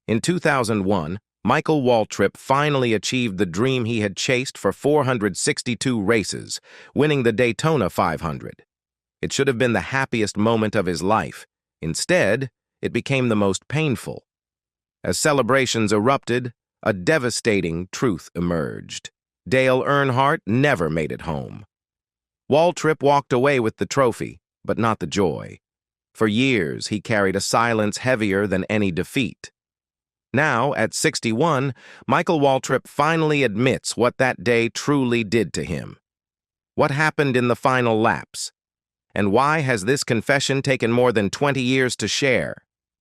In 2001, Michael Waltrip finally achieved the dream he had chased for 462 races, winning the Daytona 500. It should have been the happiest moment of his life. Instead, it became the most painful. As celebrations erupted, a devastating truth emerged. Dale Earnhardt never made it home. Waltrip walked away with the trophy, but not the joy. For years, he carried a silence heavier than any defeat. Now, at 61, Michael Waltrip finally admits what that day truly did to him. What happened in the final laps? And why has this confession taken more than 20 years to share?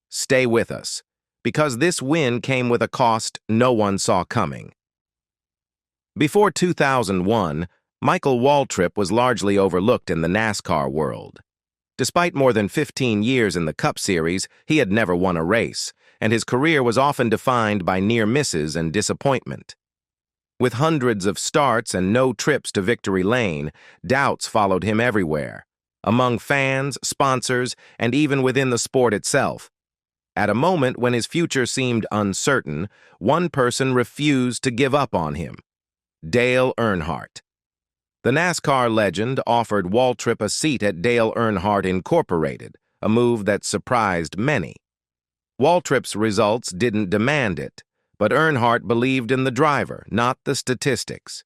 Stay with us, because this win came with a cost no one saw coming. Before 2001, Michael Waltrip was largely overlooked in the NASCAR world. Despite more than 15 years in the Cup Series, he had never won a race, and his career was often defined by near misses and disappointment. With hundreds of starts and no trips to victory lane, doubts followed him everywhere, among fans, sponsors, and even within the sport itself. At a moment when his future seemed uncertain, one person refused to give up on him: Dale Earnhardt. The NASCAR legend offered Waltrip a seat at Dale Earnhardt Incorporated, a move that surprised many. Waltrip's results didn't demand it, but Earnhardt believed in the driver, not the statistics.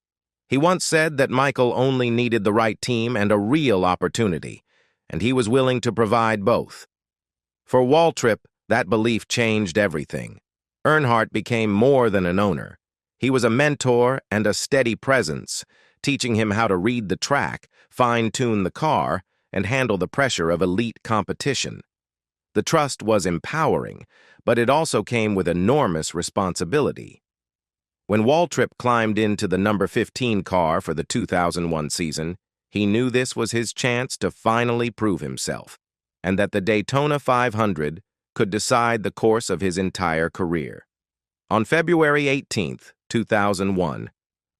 He once said that Michael only needed the right team and a real opportunity, and he was willing to provide both. For Waltrip, that belief changed everything. Earnhardt became more than an owner. He was a mentor and a steady presence, teaching him how to read the track, fine-tune the car, and handle the pressure of elite competition. The trust was empowering, but it also came with enormous responsibility. When Waltrip climbed into the number 15 car for the 2001 season, he knew this was his chance to finally prove himself, and that the Daytona 500 could decide the course of his entire career. On February 18, 2001,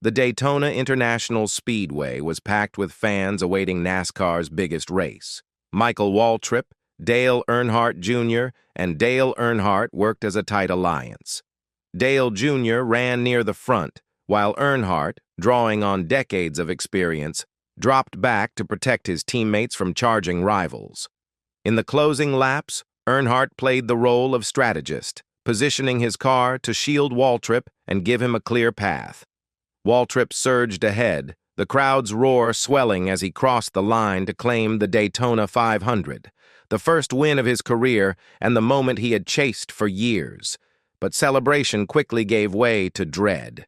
the Daytona International Speedway was packed with fans awaiting NASCAR's biggest race. Michael Waltrip, Dale Earnhardt Jr., and Dale Earnhardt worked as a tight alliance. Dale Jr. ran near the front, while Earnhardt, drawing on decades of experience, dropped back to protect his teammates from charging rivals. In the closing laps, Earnhardt played the role of strategist, positioning his car to shield Waltrip and give him a clear path. Waltrip surged ahead, the crowd's roar swelling as he crossed the line to claim the Daytona 500, the first win of his career and the moment he had chased for years. But celebration quickly gave way to dread.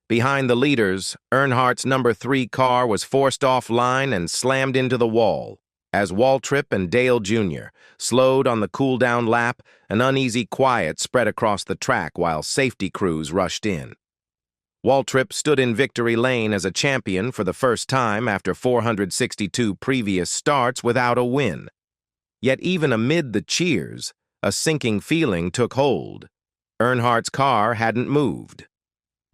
Behind the leaders, Earnhardt's number 3 car was forced offline and slammed into the wall. As Waltrip and Dale Jr. slowed on the cool-down lap, an uneasy quiet spread across the track while safety crews rushed in. Waltrip stood in victory lane as a champion for the first time after 462 previous starts without a win. Yet even amid the cheers, a sinking feeling took hold. Earnhardt's car hadn't moved.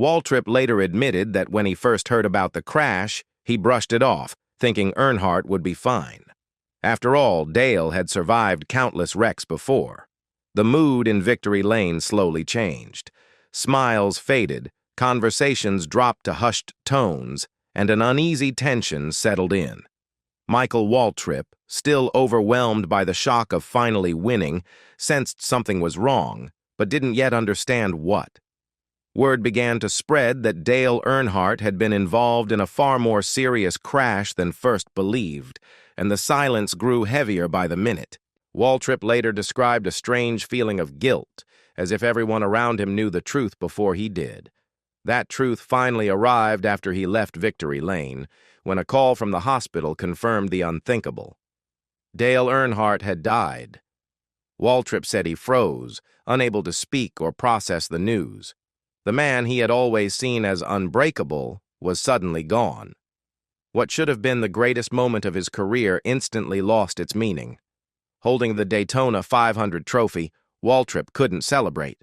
Waltrip later admitted that when he first heard about the crash, he brushed it off, thinking Earnhardt would be fine. After all, Dale had survived countless wrecks before. The mood in victory lane slowly changed. Smiles faded, conversations dropped to hushed tones, and an uneasy tension settled in. Michael Waltrip, still overwhelmed by the shock of finally winning, sensed something was wrong, but didn't yet understand what. Word began to spread that Dale Earnhardt had been involved in a far more serious crash than first believed, and the silence grew heavier by the minute. Waltrip later described a strange feeling of guilt, as if everyone around him knew the truth before he did. That truth finally arrived after he left victory lane, when a call from the hospital confirmed the unthinkable. Dale Earnhardt had died. Waltrip said he froze, unable to speak or process the news. The man he had always seen as unbreakable was suddenly gone. What should have been the greatest moment of his career instantly lost its meaning. Holding the Daytona 500 trophy, Waltrip couldn't celebrate.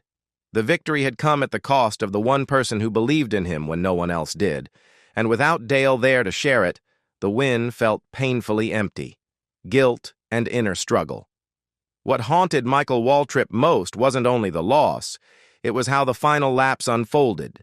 The victory had come at the cost of the one person who believed in him when no one else did, and without Dale there to share it, the win felt painfully empty. Guilt and inner struggle. What haunted Michael Waltrip most wasn't only the loss, it was how the final laps unfolded.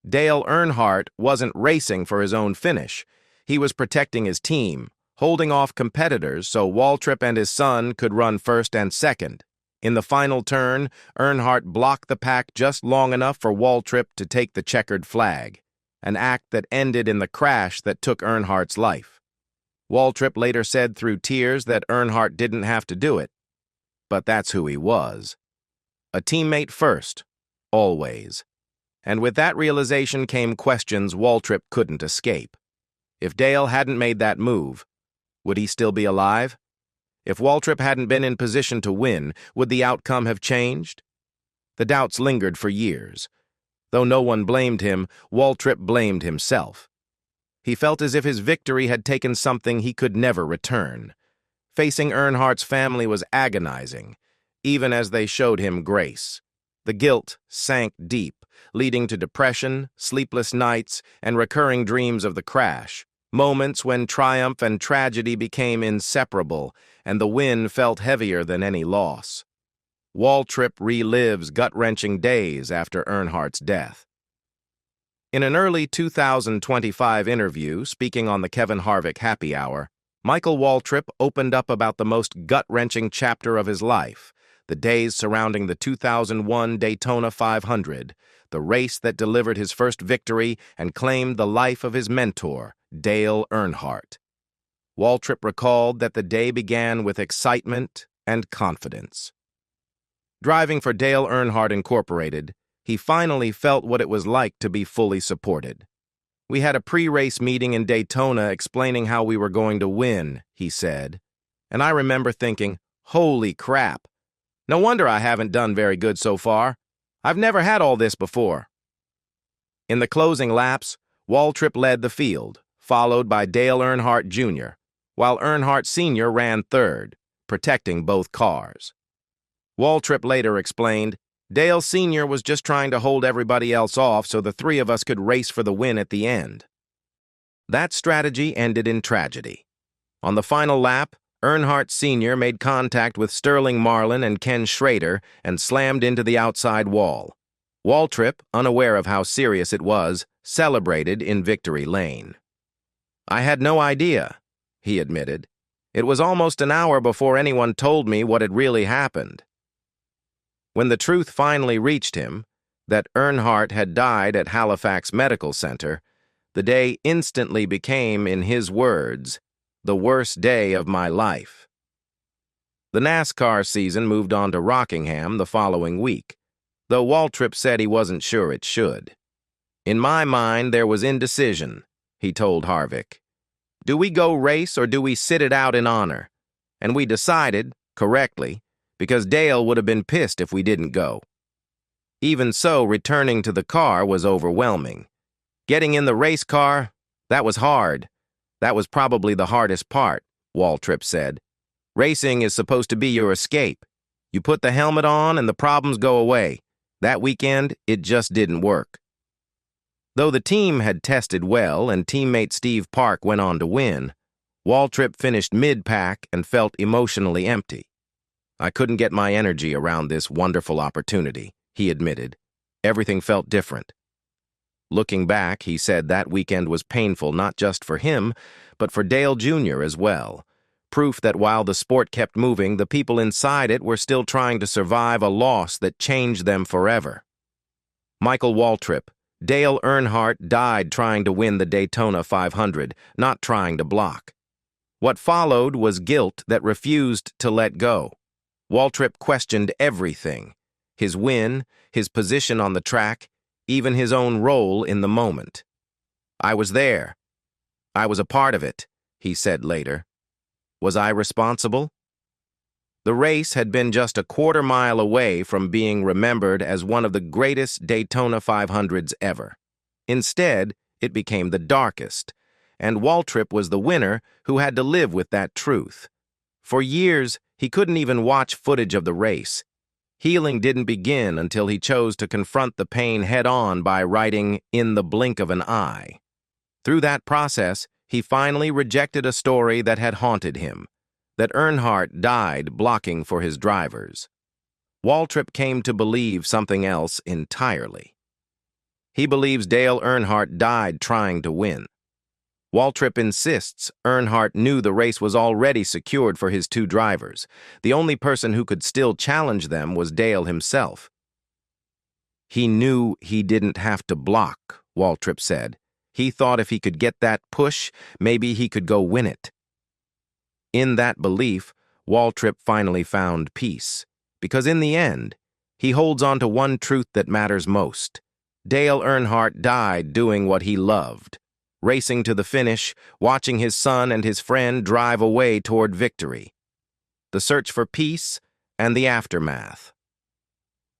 Dale Earnhardt wasn't racing for his own finish. He was protecting his team, holding off competitors so Waltrip and his son could run first and second. In the final turn, Earnhardt blocked the pack just long enough for Waltrip to take the checkered flag, an act that ended in the crash that took Earnhardt's life. Waltrip later said through tears that Earnhardt didn't have to do it, but that's who he was. A teammate first, always. And with that realization came questions Waltrip couldn't escape. If Dale hadn't made that move, would he still be alive? If Waltrip hadn't been in position to win, would the outcome have changed? The doubts lingered for years. Though no one blamed him, Waltrip blamed himself. He felt as if his victory had taken something he could never return. Facing Earnhardt's family was agonizing, even as they showed him grace. The guilt sank deep, leading to depression, sleepless nights, and recurring dreams of the crash. Moments when triumph and tragedy became inseparable, and the win felt heavier than any loss. Waltrip relives gut-wrenching days after Earnhardt's death. In an early 2025 interview, speaking on the Kevin Harvick Happy Hour, Michael Waltrip opened up about the most gut-wrenching chapter of his life, the days surrounding the 2001 Daytona 500, the race that delivered his first victory and claimed the life of his mentor, Dale Earnhardt. Waltrip recalled that the day began with excitement and confidence. Driving for Dale Earnhardt Incorporated, he finally felt what it was like to be fully supported. "We had a pre-race meeting in Daytona explaining how we were going to win," he said. "And I remember thinking, holy crap, no wonder I haven't done very good so far. I've never had all this before." In the closing laps, Waltrip led the field, followed by Dale Earnhardt Jr., while Earnhardt Sr. ran third, protecting both cars. Waltrip later explained, "Dale Sr. was just trying to hold everybody else off so the three of us could race for the win at the end." That strategy ended in tragedy. On the final lap, Earnhardt Sr. made contact with Sterling Marlin and Ken Schrader and slammed into the outside wall. Waltrip, unaware of how serious it was, celebrated in victory lane. "I had no idea," he admitted. "It was almost an hour before anyone told me what had really happened." When the truth finally reached him, that Earnhardt had died at Halifax Medical Center, the day instantly became, in his words, "the worst day of my life." The NASCAR season moved on to Rockingham the following week, though Waltrip said he wasn't sure it should. "In my mind, there was indecision," he told Harvick. "Do we go race or do we sit it out in honor?" And we decided, correctly, because Dale would have been pissed if we didn't go. Even so, returning to the car was overwhelming. Getting in the race car, that was hard. That was probably the hardest part, Waltrip said. "Racing is supposed to be your escape. You put the helmet on and the problems go away. That weekend, it just didn't work." Though the team had tested well and teammate Steve Park went on to win, Waltrip finished mid-pack and felt emotionally empty. "I couldn't get my energy around this wonderful opportunity," he admitted. "Everything felt different." Looking back, he said that weekend was painful not just for him, but for Dale Jr. as well. Proof that while the sport kept moving, the people inside it were still trying to survive a loss that changed them forever. Michael Waltrip, Dale Earnhardt died trying to win the Daytona 500, not trying to block. What followed was guilt that refused to let go. Waltrip questioned everything: his win, his position on the track, even his own role in the moment. "I was there. I was a part of it," he said later. Was I responsible? The race had been just a quarter-mile away from being remembered as one of the greatest Daytona 500s ever. Instead, it became the darkest, and Waltrip was the winner who had to live with that truth. For years, he couldn't even watch footage of the race. Healing didn't begin until he chose to confront the pain head-on by writing "In the Blink of an Eye." Through that process, he finally rejected a story that had haunted him, that Earnhardt died blocking for his drivers. Waltrip came to believe something else entirely. He believes Dale Earnhardt died trying to win. Waltrip insists Earnhardt knew the race was already secured for his two drivers. The only person who could still challenge them was Dale himself. He knew he didn't have to block, Waltrip said. He thought if he could get that push, maybe he could go win it. In that belief, Waltrip finally found peace, because in the end, he holds on to one truth that matters most. Dale Earnhardt died doing what he loved, racing to the finish, watching his son and his friend drive away toward victory. The search for peace and the aftermath.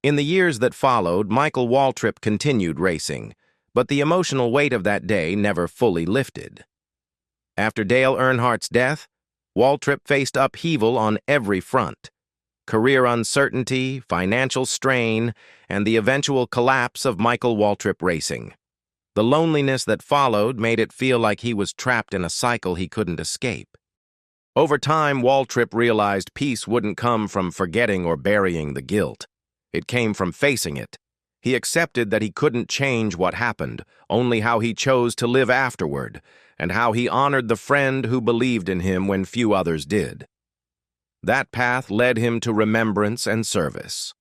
In the years that followed, Michael Waltrip continued racing, but the emotional weight of that day never fully lifted. After Dale Earnhardt's death, Waltrip faced upheaval on every front. Career uncertainty, financial strain, and the eventual collapse of Michael Waltrip Racing. The loneliness that followed made it feel like he was trapped in a cycle he couldn't escape. Over time, Waltrip realized peace wouldn't come from forgetting or burying the guilt. It came from facing it. He accepted that he couldn't change what happened, only how he chose to live afterward, and how he honored the friend who believed in him when few others did. That path led him to remembrance and service.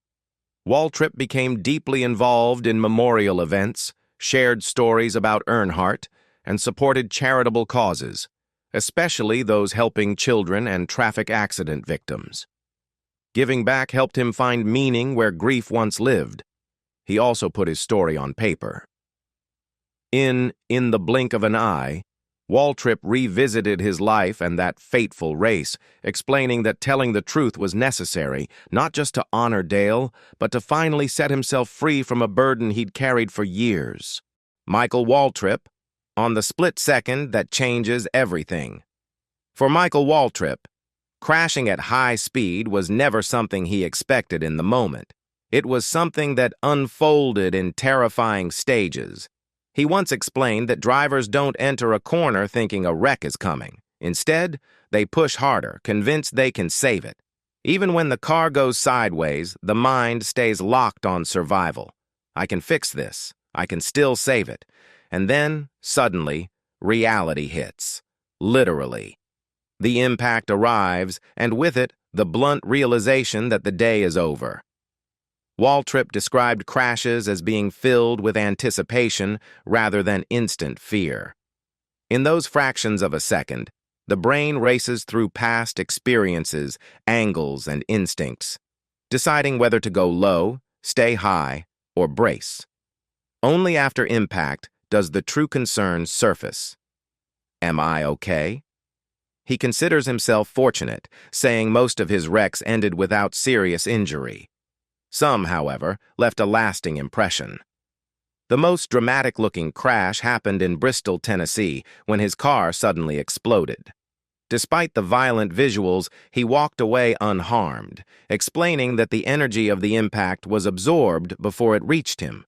Waltrip became deeply involved in memorial events, shared stories about Earnhardt, and supported charitable causes, especially those helping children and traffic accident victims. Giving back helped him find meaning where grief once lived. He also put his story on paper. In the Blink of an Eye, Waltrip revisited his life and that fateful race, explaining that telling the truth was necessary, not just to honor Dale, but to finally set himself free from a burden he'd carried for years. Michael Waltrip, on the split second that changes everything. For Michael Waltrip, crashing at high speed was never something he expected in the moment. It was something that unfolded in terrifying stages. He once explained that drivers don't enter a corner thinking a wreck is coming. Instead, they push harder, convinced they can save it. Even when the car goes sideways, the mind stays locked on survival. I can fix this. I can still save it. And then, suddenly, reality hits. Literally. The impact arrives, and with it, the blunt realization that the day is over. Waltrip described crashes as being filled with anticipation rather than instant fear. In those fractions of a second, the brain races through past experiences, angles, and instincts, deciding whether to go low, stay high, or brace. Only after impact does the true concern surface. Am I okay? He considers himself fortunate, saying most of his wrecks ended without serious injury. Some, however, left a lasting impression. The most dramatic-looking crash happened in Bristol, Tennessee, when his car suddenly exploded. Despite the violent visuals, he walked away unharmed, explaining that the energy of the impact was absorbed before it reached him.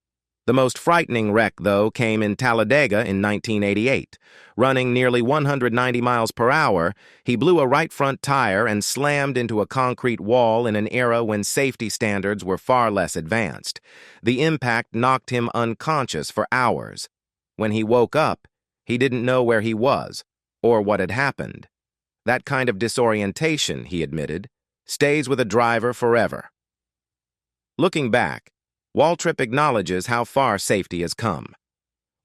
The most frightening wreck, though, came in Talladega in 1988. Running nearly 190 miles per hour, he blew a right front tire and slammed into a concrete wall in an era when safety standards were far less advanced. The impact knocked him unconscious for hours. When he woke up, he didn't know where he was or what had happened. That kind of disorientation, he admitted, stays with a driver forever. Looking back, Waltrip acknowledges how far safety has come.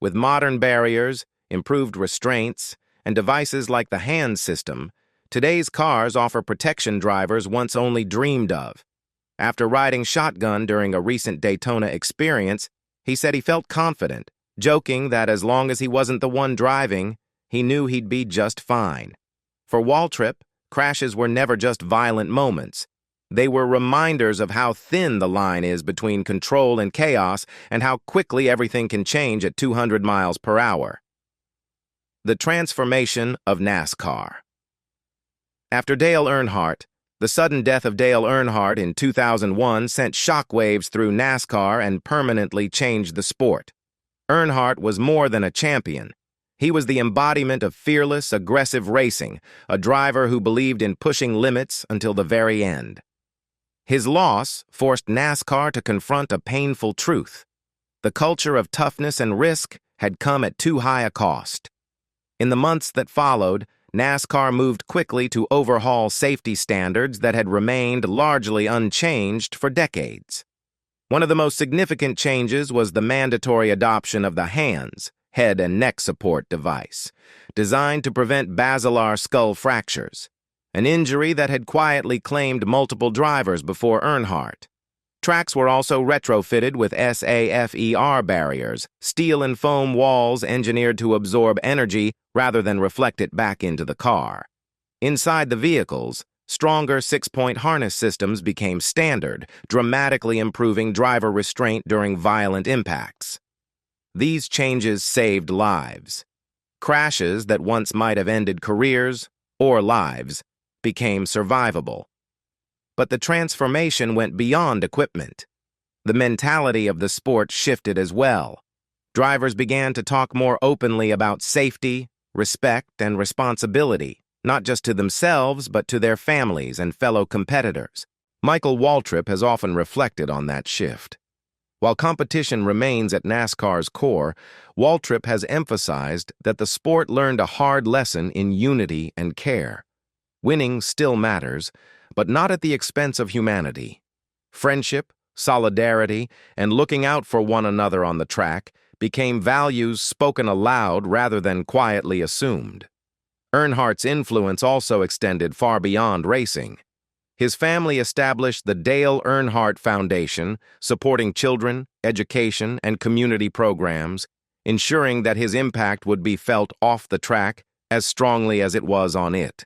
With modern barriers, improved restraints, and devices like the hand system, today's cars offer protection drivers once only dreamed of. After riding shotgun during a recent Daytona experience, he said he felt confident, joking that as long as he wasn't the one driving, he knew he'd be just fine. For Waltrip, crashes were never just violent moments. They were reminders of how thin the line is between control and chaos and how quickly everything can change at 200 miles per hour. The transformation of NASCAR. After Dale Earnhardt, the sudden death of Dale Earnhardt in 2001 sent shockwaves through NASCAR and permanently changed the sport. Earnhardt was more than a champion. He was the embodiment of fearless, aggressive racing, a driver who believed in pushing limits until the very end. His loss forced NASCAR to confront a painful truth. The culture of toughness and risk had come at too high a cost. In the months that followed, NASCAR moved quickly to overhaul safety standards that had remained largely unchanged for decades. One of the most significant changes was the mandatory adoption of the HANDS, head and neck support device, designed to prevent basilar skull fractures, an injury that had quietly claimed multiple drivers before Earnhardt. Tracks were also retrofitted with SAFER barriers, steel and foam walls engineered to absorb energy rather than reflect it back into the car. Inside the vehicles, stronger six-point harness systems became standard, dramatically improving driver restraint during violent impacts. These changes saved lives. Crashes that once might have ended careers or lives became survivable. But the transformation went beyond equipment. The mentality of the sport shifted as well. Drivers began to talk more openly about safety, respect, and responsibility, not just to themselves, but to their families and fellow competitors. Michael Waltrip has often reflected on that shift. While competition remains at NASCAR's core, Waltrip has emphasized that the sport learned a hard lesson in unity and care. Winning still matters, but not at the expense of humanity. Friendship, solidarity, and looking out for one another on the track became values spoken aloud rather than quietly assumed. Earnhardt's influence also extended far beyond racing. His family established the Dale Earnhardt Foundation, supporting children, education, and community programs, ensuring that his impact would be felt off the track as strongly as it was on it.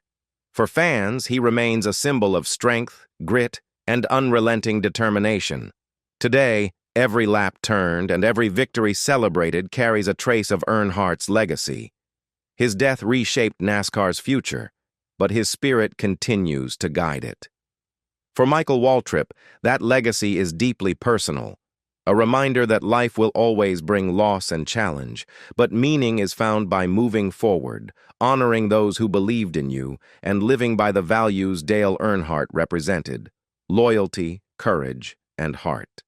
For fans, he remains a symbol of strength, grit, and unrelenting determination. Today, every lap turned and every victory celebrated carries a trace of Earnhardt's legacy. His death reshaped NASCAR's future, but his spirit continues to guide it. For Michael Waltrip, that legacy is deeply personal, a reminder that life will always bring loss and challenge, but meaning is found by moving forward, honoring those who believed in you, and living by the values Dale Earnhardt represented: loyalty, courage, and heart.